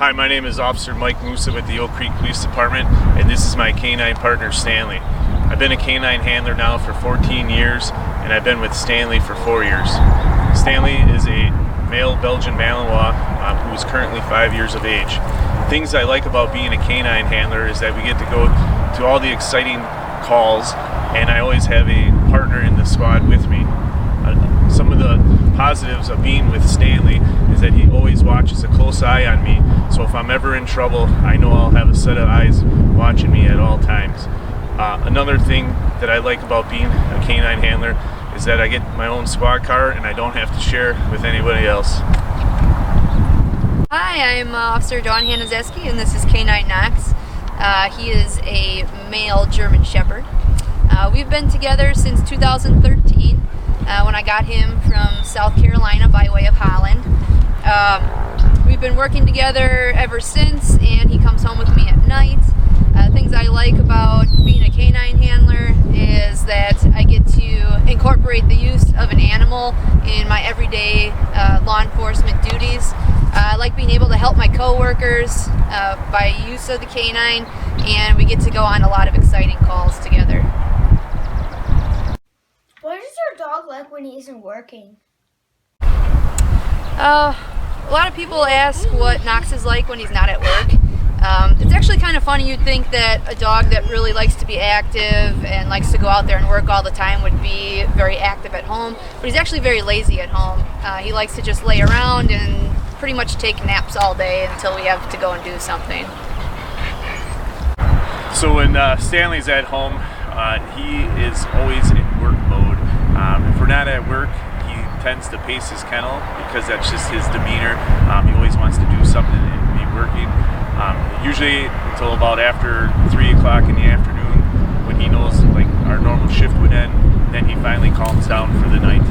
Hi, my name is Officer Mike Mussa with the Oak Creek Police Department, and this is my canine partner, Stanley. I've been a canine handler now for 14 years, and I've been with Stanley for 4 years. Stanley is a male Belgian Malinois who is currently 5 years of age. Things I like about being a canine handler is that we get to go to all the exciting calls, and I always have a partner in the squad with me. Some of the positives of being with Stanley is that he always watches a close eye on me, so if I'm ever in trouble, I know I'll have a set of eyes watching me at all times. Another thing that I like about being a canine handler is that I get my own squad car and I don't have to share with anybody else. Hi, I'm Officer Hanozewski, and this is K9 Knox. He is a male German Shepherd. We've been together since 2013 when I got him from South Carolina by way of Holland. We've been working together ever since, and he comes home with me at night. Things I like about being a canine handler is that I get to incorporate the use of an animal in my everyday law enforcement duties. I like being able to help my co-workers by use of the canine, and we get to go on a lot of exciting calls together. What is your dog like when he isn't working? A lot of people ask what Knox is like when he's not at work. It's actually kind of funny. You'd think that a dog that really likes to be active and likes to go out there and work all the time would be very active at home, but he's actually very lazy at home. He likes to just lay around and pretty much take naps all day until we have to go and do something. So when Stanley's at home, he is always in work mode. If we're not at work, he tends to pace his kennel because that's just his demeanor. He always wants to do something and be working. Usually until about after 3 o'clock in the afternoon, when he knows like our normal shift would end, then he finally calms down for the night.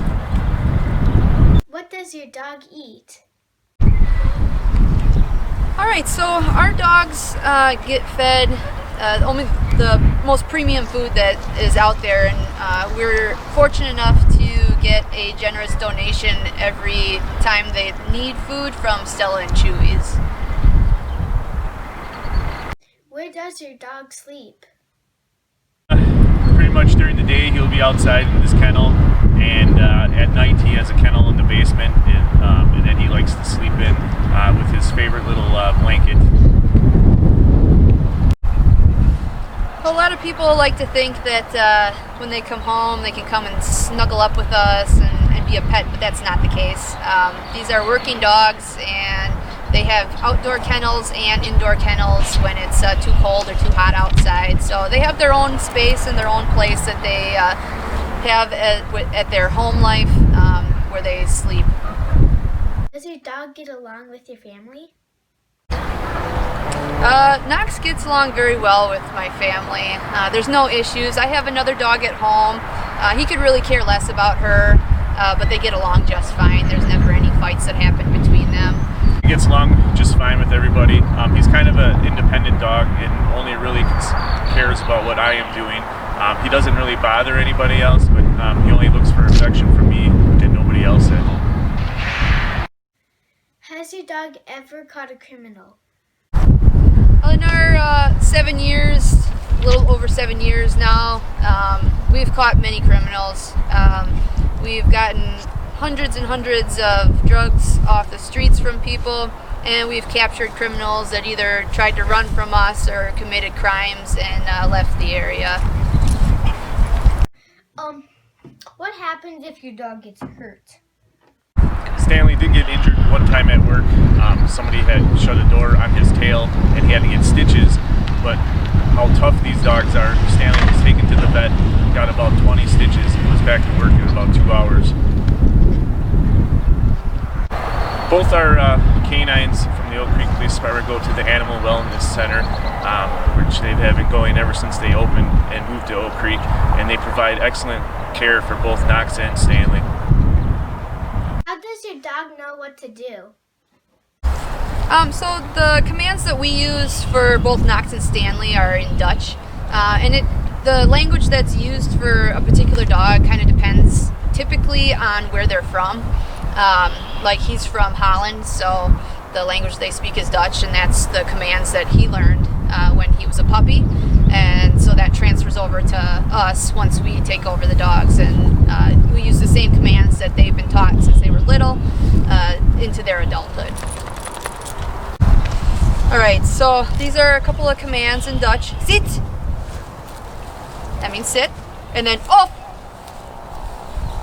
What does your dog eat? Alright, so our dogs get fed only the most premium food that is out there, and we're fortunate enough to get a generous donation every time they need food from Stella and Chewy's. Where does your dog sleep? Pretty much during the day he'll be outside in his kennel, and at night he has a kennel in the basement, and then he likes to sleep in with his favorite little blanket. A lot of people like to think that when they come home they can come and snuggle up with us and be a pet, but that's not the case. These are working dogs, and they have outdoor kennels and indoor kennels when it's too cold or too hot outside. So they have their own space and their own place that they have at their home life where they sleep. Does your dog get along with your family? Knox gets along very well with my family. There's no issues. I have another dog at home. He could really care less about her, but they get along just fine. There's never any fights that happen between them. He gets along just fine with everybody. He's kind of an independent dog and only really cares about what I am doing. He doesn't really bother anybody else, but he only looks for affection from me and nobody else at home. Has your dog ever caught a criminal? In our 7 years, a little over 7 years now, we've caught many criminals. We've gotten hundreds and hundreds of drugs off the streets from people, and we've captured criminals that either tried to run from us or committed crimes and left the area. What happens if your dog gets hurt? Stanley did get injured one time at work. Somebody had shut a door on his tail and he had to get stitches, but how tough these dogs are, Stanley was taken to the vet, got about 20 stitches, and was back to work in about 2 hours. Both our canines from the Oak Creek Police Department go to the Animal Wellness Center, which they have been going ever since they opened and moved to Oak Creek, and they provide excellent care for both Knox and Stanley. How does your dog know what to do? So the commands that we use for both Knox and Stanley are in Dutch, and the language that's used for a particular dog kind of depends typically on where they're from. Like he's from Holland, so the language they speak is Dutch, and that's the commands that he learned when he was a puppy. And so that transfers over to us once we take over the dogs, and we use the same commands that they've been taught since they were little into their adulthood. Alright, so these are a couple of commands in Dutch. Sit! That means sit. And then off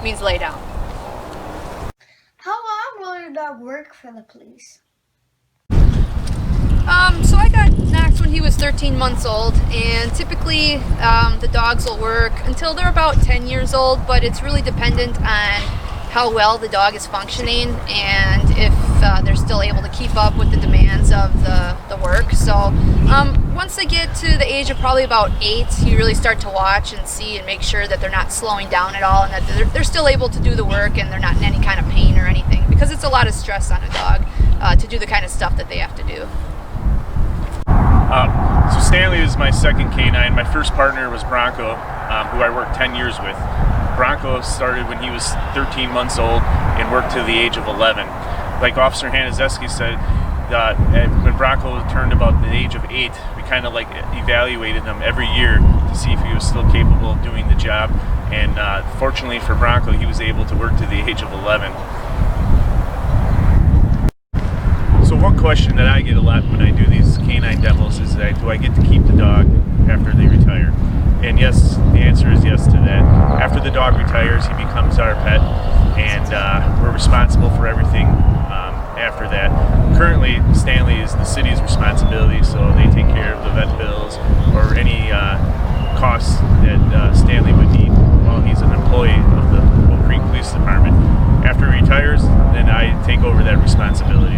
means lay down. How long will your dog work for the police? So I got Knox when he was 13 months old, and typically the dogs will work until they're about 10 years old, but it's really dependent on how well the dog is functioning and if they're still able to keep up with the demands of the work. So once they get to the age of probably about 8, you really start to watch and see and make sure that they're not slowing down at all, and that they're still able to do the work and they're not in any kind of pain or anything, because it's a lot of stress on a dog to do the kind of stuff that they have to do. So Stanley is my second canine. My first partner was Bronco, who I worked 10 years with. Bronco started when he was 13 months old and worked to the age of 11. Like Officer Hanozewski said, when Bronco turned about the age of 8, we kind of like evaluated him every year to see if he was still capable of doing the job. And fortunately for Bronco, he was able to work to the age of 11. So one question that I get a lot when I do these canine demos is that, do I get to keep the dog after they retire? And yes, the answer is yes to that. After the dog retires, he becomes our pet, and we're responsible for everything after that. Currently, Stanley is the city's responsibility, so they take care of the vet bills or any costs that Stanley would need while he's an employee of the Oak Creek Police Department. After he retires, then I take over that responsibility.